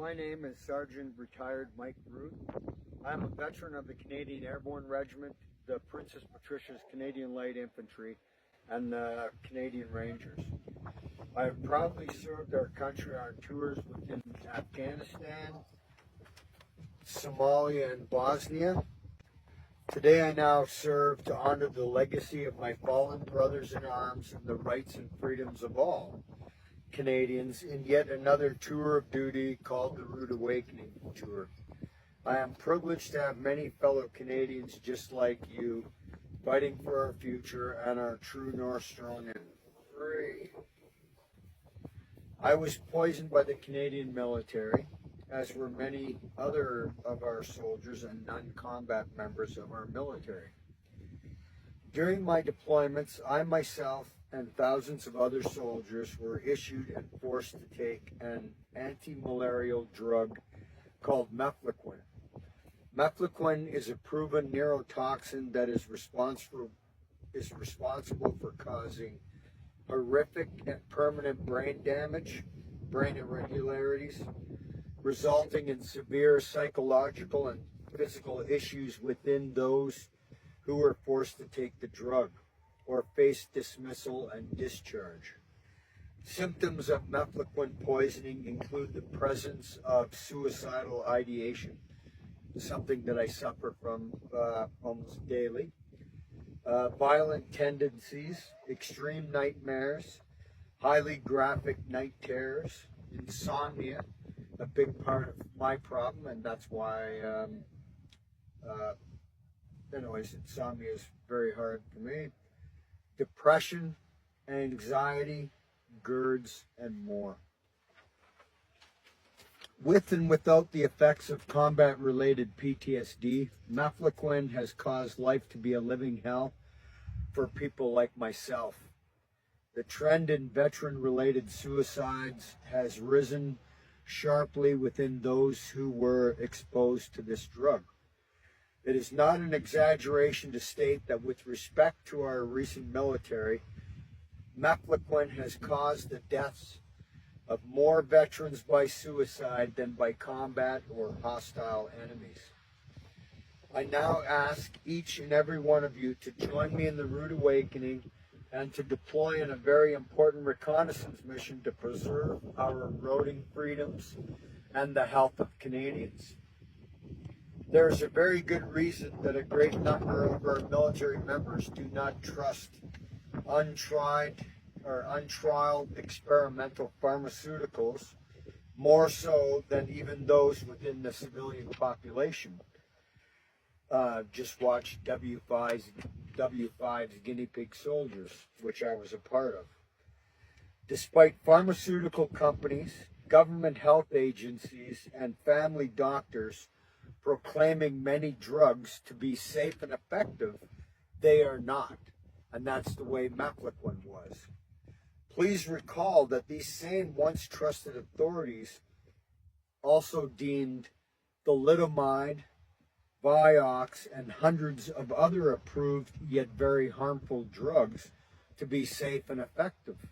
My name is Sergeant Retired Mike Ruth. I am a veteran of the Canadian Airborne Regiment, the Princess Patricia's Canadian Light Infantry, and the Canadian Rangers. I have proudly served our country on tours within Afghanistan, Somalia, and Bosnia. Today I now serve to honor the legacy of my fallen brothers in arms and the rights and freedoms of all Canadians in yet another tour of duty called the Rude Awakening Tour. I am privileged to have many fellow Canadians just like you, fighting for our future and our true north strong and free. I was poisoned by the Canadian military, as were many other of our soldiers and non-combat members of our military. During my deployments, I myself and thousands of other soldiers were issued and forced to take an anti-malarial drug called mefloquine. Mefloquine is a proven neurotoxin that is responsible for causing horrific and permanent brain damage, brain irregularities, resulting in severe psychological and physical issues within those who were forced to take the drug or face dismissal and discharge. Symptoms of mefloquine poisoning include the presence of suicidal ideation, something that I suffer from almost daily, violent tendencies, extreme nightmares, highly graphic night terrors, insomnia, a big part of my problem, and that's why, anyways, insomnia is very hard for me. Depression, anxiety, GERDs, and more. With and without the effects of combat-related PTSD, mefloquine has caused life to be a living hell for people like myself. The trend in veteran-related suicides has risen sharply within those who were exposed to this drug. It is not an exaggeration to state that with respect to our recent military, mefloquine has caused the deaths of more veterans by suicide than by combat or hostile enemies. I now ask each and every one of you to join me in the Rude Awakening and to deploy in a very important reconnaissance mission to preserve our eroding freedoms and the health of Canadians. There is a very good reason that a great number of our military members do not trust untried or untrialed experimental pharmaceuticals more so than even those within the civilian population. Just watch W5's Guinea Pig Soldiers, which I was a part of. Despite pharmaceutical companies, government health agencies, and family doctors proclaiming many drugs to be safe and effective, they are not. And that's the way mefloquine was. Please recall that these same once trusted authorities also deemed thalidomide, Vioxx, and hundreds of other approved yet very harmful drugs to be safe and effective.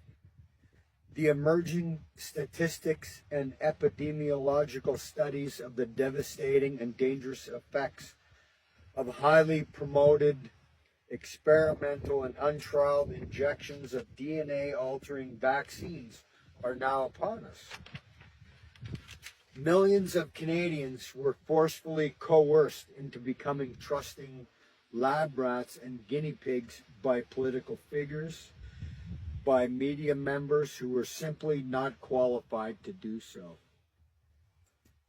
The emerging statistics and epidemiological studies of the devastating and dangerous effects of highly promoted, experimental, and untrialed injections of DNA-altering vaccines are now upon us. Millions of Canadians were forcefully coerced into becoming trusting lab rats and guinea pigs by political figures, by media members who were simply not qualified to do so.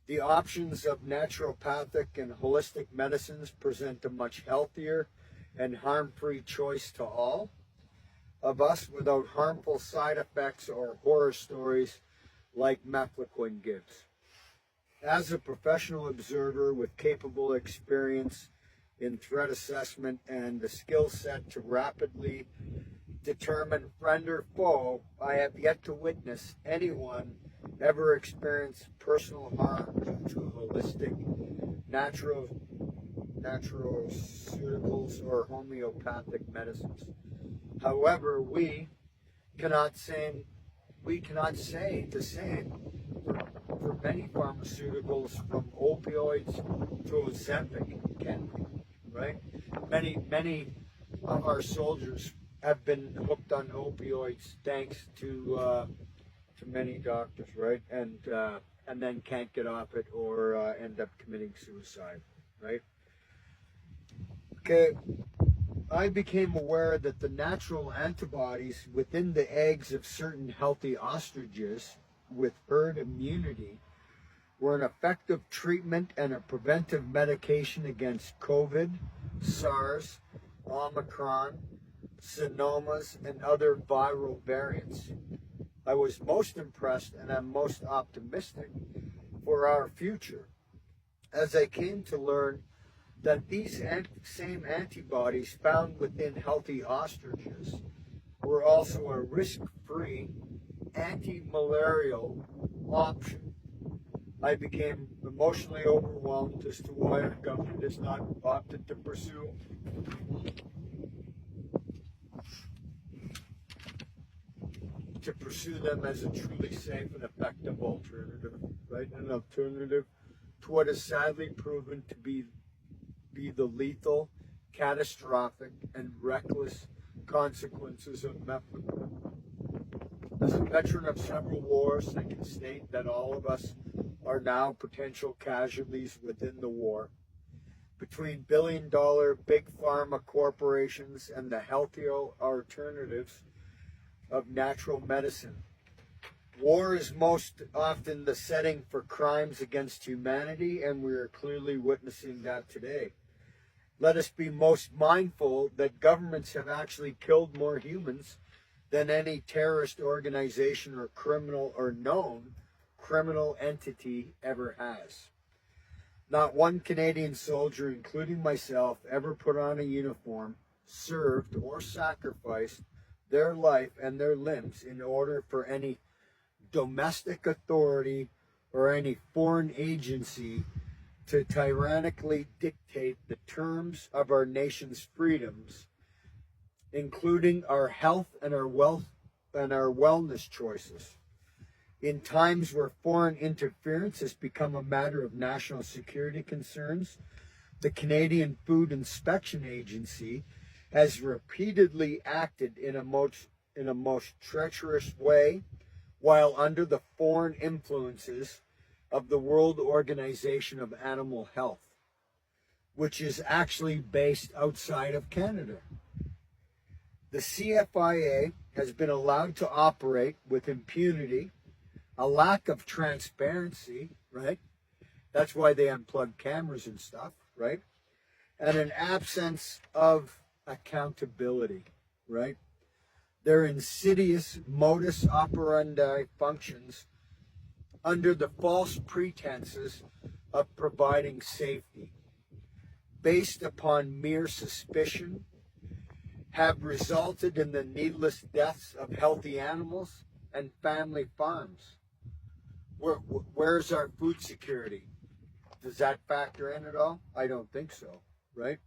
The options of naturopathic and holistic medicines present a much healthier and harm-free choice to all of us without harmful side effects or horror stories like mefloquine gives. As a professional observer with capable experience in threat assessment and the skill set to rapidly determine friend or foe, I have yet to witness anyone ever experience personal harm due to holistic, naturoceuticals or homeopathic medicines. However, we cannot say the same for many pharmaceuticals from opioids to Ozempic, can we? Right? Many of our soldiers have been hooked on opioids thanks to many doctors, right? And then can't get off it or end up committing suicide, right? Okay, I became aware that the natural antibodies within the eggs of certain healthy ostriches with herd immunity were an effective treatment and a preventive medication against COVID, SARS, Omicron, Sonomas, and other viral variants. I was most impressed and I'm most optimistic for our future as I came to learn that these same antibodies found within healthy ostriches were also a risk-free anti-malarial option. I became emotionally overwhelmed as to why our government has not opted to pursue them as a truly safe and effective alternative, right? An alternative to what is sadly proven to be the lethal, catastrophic, and reckless consequences of methadone. As a veteran of several wars, I can state that all of us are now potential casualties within the war. Between billion-dollar big pharma corporations and the healthier alternatives of natural medicine, war is most often the setting for crimes against humanity, and we are clearly witnessing that today. Let us be most mindful that governments have actually killed more humans than any terrorist organization or criminal or known criminal entity ever has. Not one Canadian soldier, including myself, ever put on a uniform, served, or sacrificed their life and their limbs in order for any domestic authority or any foreign agency to tyrannically dictate the terms of our nation's freedoms, including our health and our wealth and our wellness choices. In times where foreign interference has become a matter of national security concerns, the Canadian Food Inspection Agency has repeatedly acted in a most treacherous way while under the foreign influences of the World Organization of Animal Health, which is actually based outside of Canada. The CFIA has been allowed to operate with impunity, a lack of transparency, right? That's why they unplug cameras and stuff, right? And an absence of accountability, right? Their insidious modus operandi functions under the false pretenses of providing safety, based upon mere suspicion, have resulted in the needless deaths of healthy animals and family farms. Where's our food security? Does that factor in at all? I don't think so, right?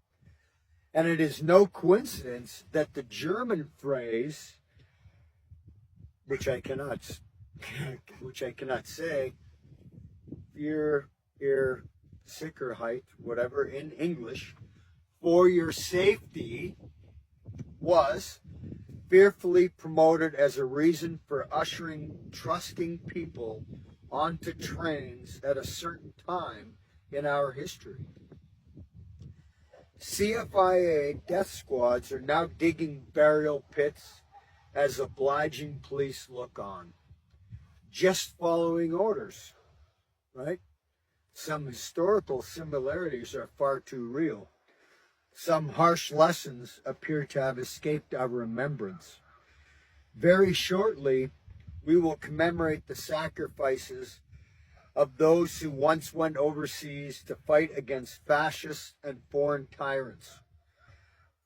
And it is no coincidence that the German phrase, which I cannot say, ihr Sicherheit, whatever, in English, for your safety, was fearfully promoted as a reason for ushering trusting people onto trains at a certain time in our history. CFIA death squads are now digging burial pits as obliging police look on, just following orders, right? Some historical similarities are far too real. Some harsh lessons appear to have escaped our remembrance. Very shortly, we will commemorate the sacrifices of those who once went overseas to fight against fascists and foreign tyrants.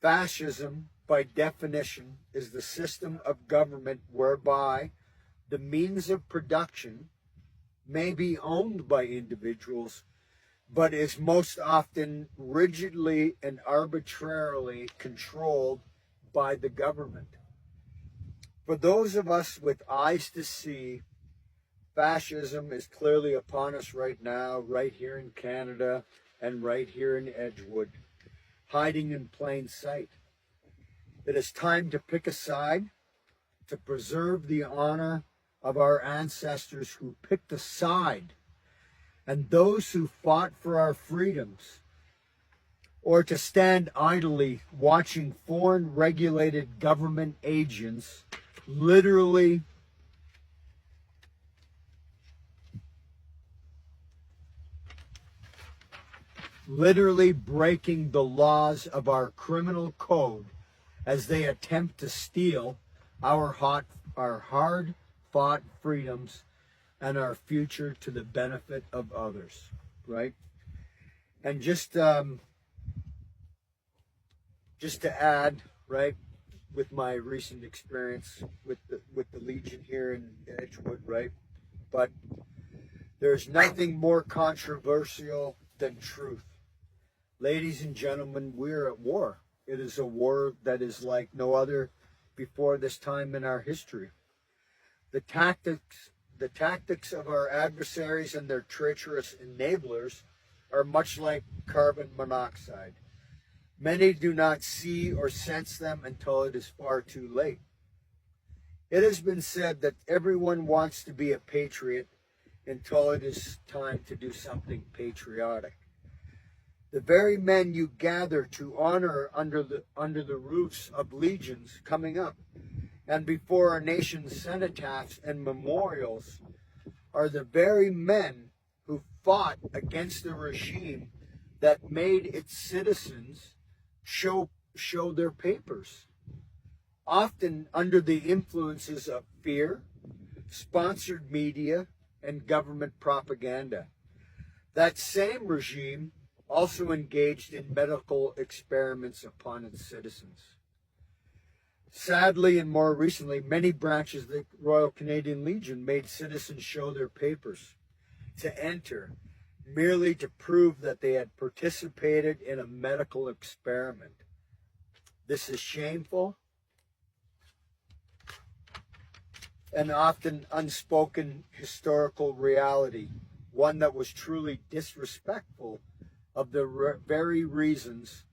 Fascism, by definition, is the system of government whereby the means of production may be owned by individuals, but is most often rigidly and arbitrarily controlled by the government. For those of us with eyes to see, Fascism is clearly upon us right now, right here in Canada and right here in Edgewood, hiding in plain sight. It is time to pick a side, to preserve the honor of our ancestors who picked a side and those who fought for our freedoms, or to stand idly watching foreign regulated government agents literally breaking the laws of our criminal code as they attempt to steal our hard-fought freedoms and our future to the benefit of others, right? And just to add, right, with my recent experience with the Legion here in Edgewood, right? But there's nothing more controversial than truth. Ladies and gentlemen, we're at war. It is a war that is like no other before this time in our history. The tactics of our adversaries and their treacherous enablers are much like carbon monoxide. Many do not see or sense them until it is far too late. It has been said that everyone wants to be a patriot until it is time to do something patriotic. The very men you gather to honor under the roofs of legions coming up and before our nation's cenotaphs and memorials are the very men who fought against the regime that made its citizens show their papers, often under the influences of fear, sponsored media, and government propaganda. That same regime also engaged in medical experiments upon its citizens. Sadly, and more recently, many branches of the Royal Canadian Legion made citizens show their papers to enter, merely to prove that they had participated in a medical experiment. This is shameful and often unspoken historical reality, one that was truly disrespectful of the very reasons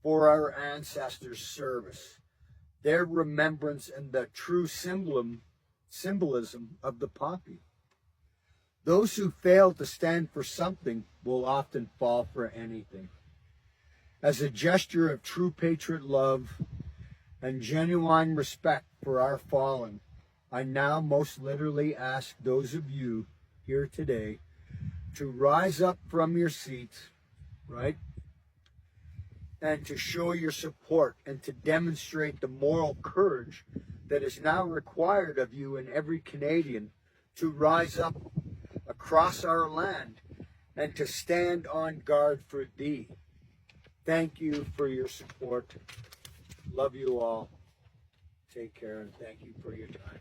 for our ancestors' service, their remembrance, and the true symbolism of the poppy. Those who fail to stand for something will often fall for anything. As a gesture of true patriot love and genuine respect for our fallen, I now most literally ask those of you here today to rise up from your seats, right? And to show your support and to demonstrate the moral courage that is now required of you and every Canadian to rise up across our land and to stand on guard for thee. Thank you for your support. Love you all. Take care and thank you for your time.